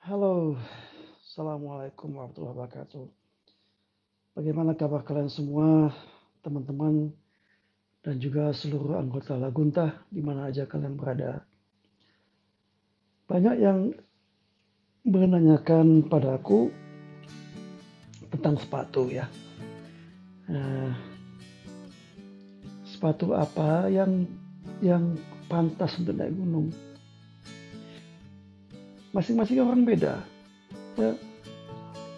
Halo, Assalamualaikum warahmatullahi wabarakatuh. Bagaimana kabar kalian semua, teman-teman, dan juga seluruh anggota Lagunta, di mana aja kalian berada. Banyak yang menanyakan padaku tentang sepatu ya. Nah, sepatu apa yang pantas untuk naik gunung? Masing-masing orang beda. Ya,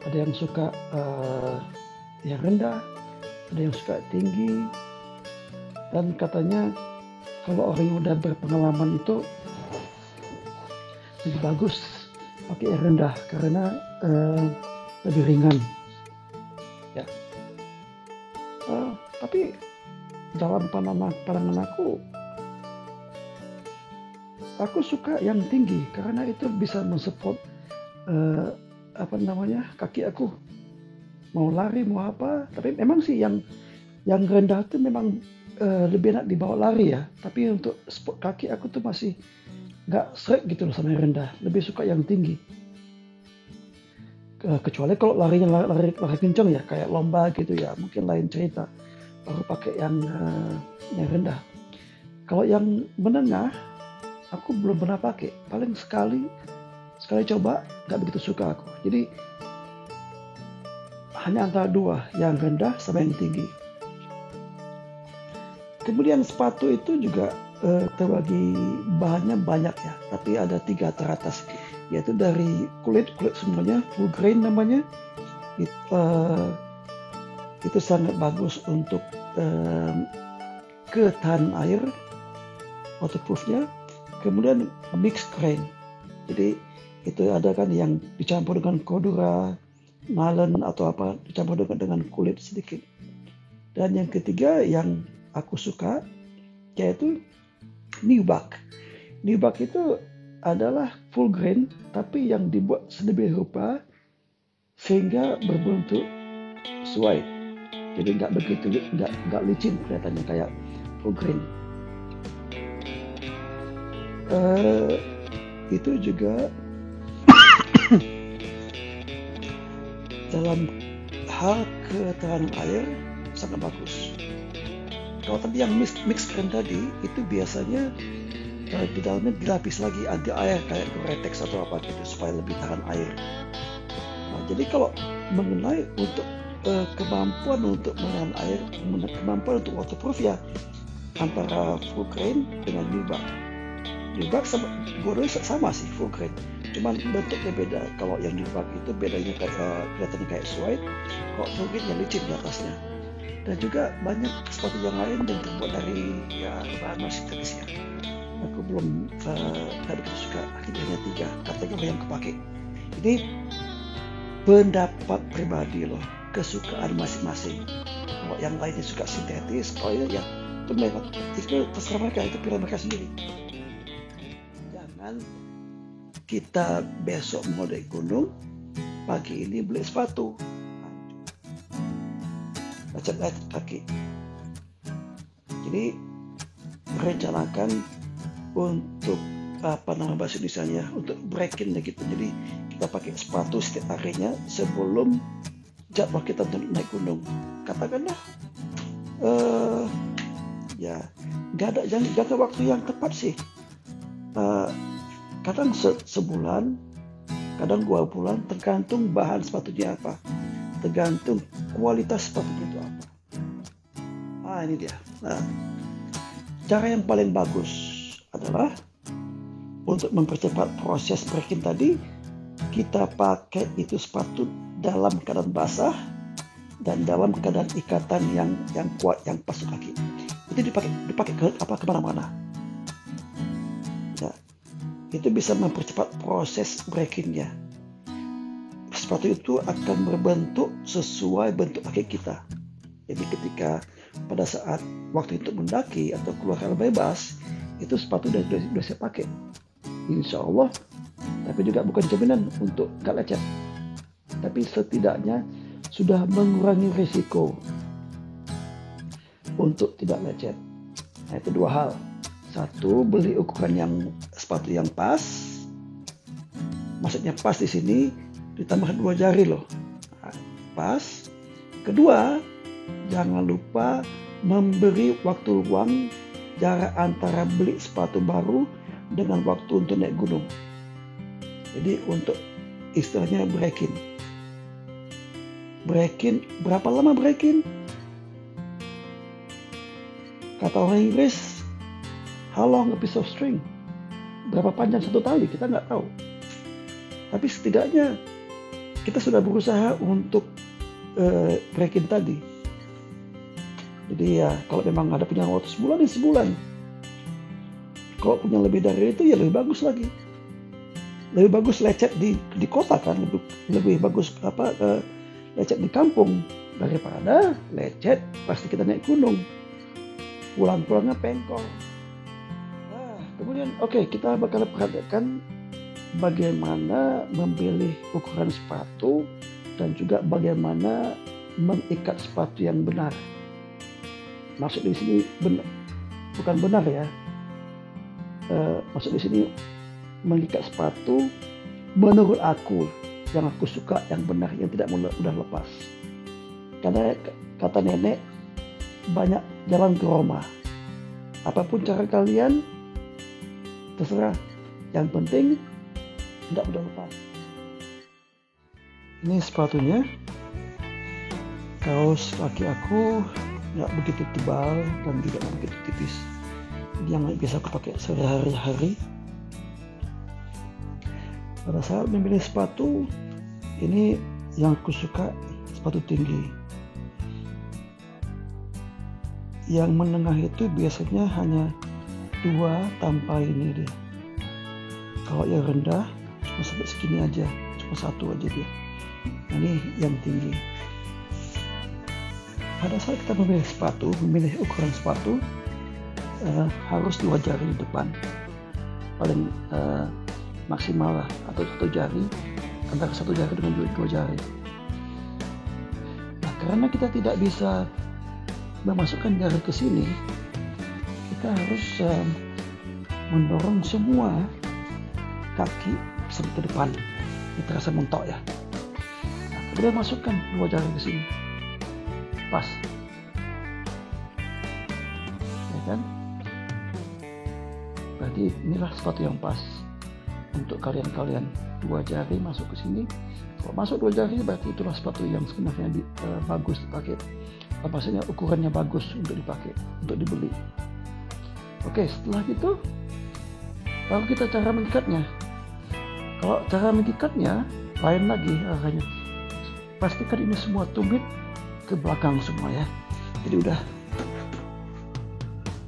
ada yang suka yang rendah, ada yang suka tinggi, dan katanya kalau orang yang udah berpengalaman itu lebih bagus pakai yang rendah karena lebih ringan ya. Tapi dalam pandangan aku suka yang tinggi karena itu bisa mensupport kaki aku mau lari mau apa. Tapi memang sih yang rendah itu memang lebih enak dibawa lari ya. Tapi untuk sport kaki aku tuh masih nggak srek gitu loh sama yang rendah. Lebih suka yang tinggi. Kecuali kalau larinya lari kencang ya kayak lomba gitu ya, mungkin lain cerita, baru pakai yang rendah. Kalau yang menengah aku belum pernah pakai, paling sekali coba, nggak begitu suka aku. Jadi hanya antara dua, yang rendah sama yang tinggi. Kemudian sepatu itu juga terbagi bahannya banyak ya, tapi ada 3 teratas, yaitu dari kulit semuanya, full grain namanya. Itu sangat bagus untuk ketahanan air, waterproofnya. Kemudian mixed grain, jadi itu ada kan yang dicampur dengan Cordura, nylon atau apa, dicampur dengan kulit sedikit. Dan yang ketiga yang aku suka yaitu nubuck. Nubuck itu adalah full grain tapi yang dibuat sedemikian rupa sehingga berbentuk suede. Jadi nggak licin kelihatannya kayak full grain. Itu juga dalam hal ketahanan air sangat bagus. Kalau tadi yang mix grain tadi itu biasanya di dalamnya dilapis lagi anti air kayak Gore-Tex atau apa gitu supaya lebih tahan air. Nah, jadi kalau mengenai untuk kemampuan untuk menahan air, kemampuan untuk waterproof ya antara full grain dengan nubuck. Nubuck sama sih full grain, cuman bentuknya beda. Kalau yang nubuck itu bedanya kelihatannya kayak suede, kalau full grain yang licin di atasnya. Dan juga banyak sepatu yang lain yang terbuat dari bahan sintetis ya. Aku belum begitu suka, akhirnya 3 kategori yang kepake. Ini pendapat pribadi loh, kesukaan masing-masing. Kalau yang lainnya suka sintetis, kalau ya itu terserah mereka, itu pilihan mereka sendiri. Jangan kita besok mau naik gunung, pagi ini beli sepatu, lecet kaki. Jadi merencanakan untuk bahasa Indonesia untuk break-in gitu. Jadi kita pakai sepatu setiap harinya sebelum jadwal kita untuk naik gunung. Katakanlah nggak ada jangka waktu yang tepat sih. Kadang sebulan, kadang 2 bulan, tergantung bahan sepatunya apa, tergantung kualitas sepatunya itu apa. Ini dia. Cara yang paling bagus adalah untuk mempercepat proses break-in tadi, kita pakai itu sepatu dalam keadaan basah dan dalam keadaan ikatan yang kuat, yang pas kaki. Itu dipakai kemana-mana. Ya, itu bisa mempercepat proses break-in-nya. Sepatu itu akan berbentuk sesuai bentuk kaki kita. Jadi ketika pada saat waktu itu mendaki atau keluar bebas, itu sepatu sudah saya pakai, insya Allah. Tapi juga bukan jaminan untuk gak lecet, tapi setidaknya sudah mengurangi risiko untuk tidak lecet. Nah, itu 2 hal. 1, beli ukuran sepatu yang pas. Maksudnya pas di sini ditambah 2 jari loh. Nah, pas. Kedua, jangan lupa memberi waktu luang jarak antara beli sepatu baru dengan waktu untuk naik gunung. Jadi untuk istilahnya break-in. Break-in, berapa lama break-in? Kata orang Inggris, how long a piece of string? Berapa panjang satu tali? Kita nggak tahu. Tapi setidaknya kita sudah berusaha untuk break-in tadi. Jadi ya kalau memang ada punya waktu sebulan ya sebulan. Kalau punya lebih dari itu ya lebih bagus lagi. Lebih bagus lecet di kota kan, lebih bagus lecet di kampung daripada lecet pasti kita naik gunung. Pulang-pulangnya pengkol. Nah, kemudian kita bakal perhatikan bagaimana memilih ukuran sepatu dan juga bagaimana mengikat sepatu yang benar. Maksud di sini bukan benar ya. Maksud di sini mengikat sepatu menurut aku yang aku suka, yang benar, yang tidak mudah lepas. Karena kata nenek, banyak jalan ke Roma. Apapun cara kalian, terserah. Yang penting tidak mudah lepas. Ini sepatunya. Kaos kaki aku nggak begitu tebal dan tidak begitu tipis. Ini yang biasa aku pakai sehari-hari. Pada saat memilih sepatu, ini yang aku suka sepatu tinggi. Yang menengah itu biasanya hanya 2 tanpa ini dia. Kalau yang rendah cuma sampai segini aja, cuma 1 aja dia. Ini yang tinggi. Pada saat kita memilih ukuran sepatu, harus 2 jari di depan, paling maksimal lah, atau 1 jari, antara 1 jari dengan 2 jari. Nah, karena kita tidak bisa memasukkan jari ke sini, kita harus mendorong semua kaki sampai ke depan. Ini terasa mentok ya. Nah, kemudian masukkan 2 jari ke sini, pas, ya kan? Berarti inilah sepatu yang pas untuk kalian 2 jari masuk ke sini. Kalau masuk 2 jari berarti itulah sepatu yang sebenarnya bagus dipakai. Maksudnya ukurannya bagus untuk dipakai, untuk dibeli. Oke, setelah itu baru kita cara mengikatnya. Kalau cara mengikatnya lain lagi arahnya. Pastikan ini semua tumit ke belakang semua ya. Jadi udah.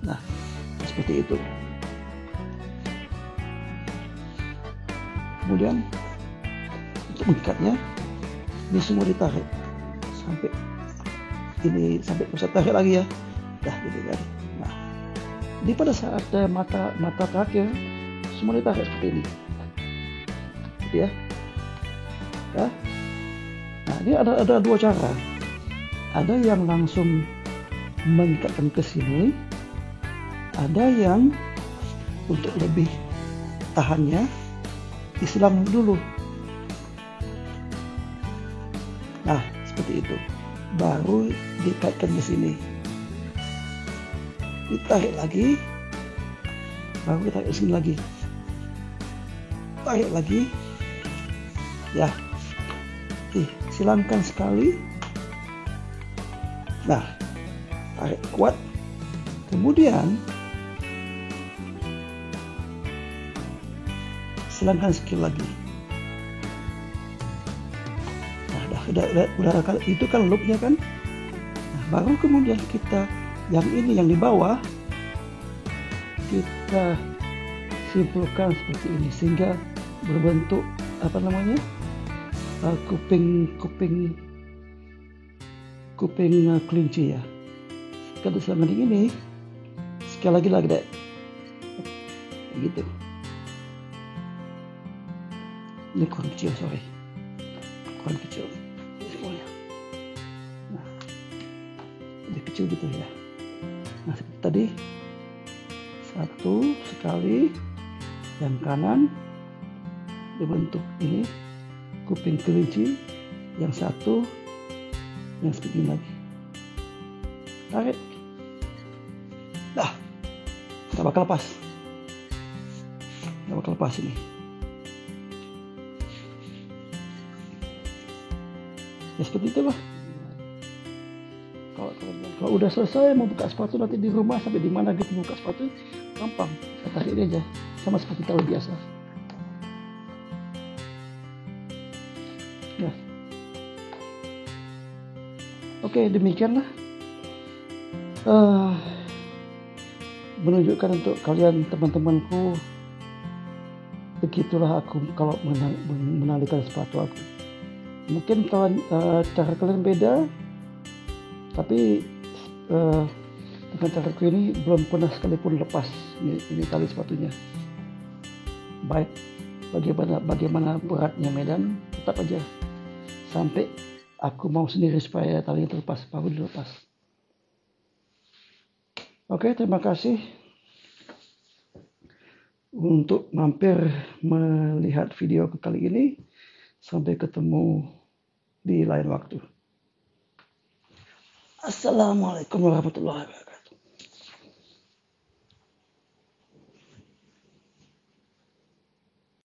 Nah, seperti itu. Kemudian untuk mengikatnya ini semua ditarik sampai bisa tarik lagi ya. Dah gitu kan. Nah, ini pada saat mata terakhir semua ditarik seperti ini. Gitu ya. Ya. Nah, ini ada 2 cara. Ada yang langsung mengikatkan ke sini, ada yang untuk lebih tahannya disilang dulu. Nah, seperti itu. Baru dikaitkan ke sini. Ditarik lagi. Baru ditarik ke sini lagi. Tarik lagi. Ya. Silangkan sekali. Nah, tarik kuat. Kemudian silangkan sekali lagi. Nah, udah itu kan loopnya kan. Nah, baru kemudian kita yang ini yang di bawah kita simpulkan seperti ini sehingga berbentuk kuping kelinci ya. Kalau selama ini sekali lagi deh, gitu. Ini kurang kecil, kurang kecil. Nah, lebih kecil gitu ya. Nah, seperti tadi 1 sekali, yang kanan berbentuk ini kuping kelinci, yang satu yang seperti ini lagi. Tarik. Dah, nggak bakal lepas. Nggak bakal lepas ini. Ya seperti itulah. Kalau udah selesai mau buka sepatu nanti di rumah sampai di mana gitu buka sepatu gampang. Saya tarik ini aja, sama seperti tali biasa. Ya. Oke, demikianlah. Menunjukkan untuk kalian teman-temanku, begitulah aku kalau menalikan sepatu aku. Mungkin cara kalian beda, tapi dengan caraku ini belum pernah sekalipun lepas ini tali sepatunya. Baik bagaimana beratnya medan, tetap aja sampai aku mau sendiri supaya talinya terlepas, baru dilepas. Oke, terima kasih untuk mampir melihat video kali ini. Sampai ketemu di lain waktu. Assalamualaikum warahmatullahi wabarakatuh.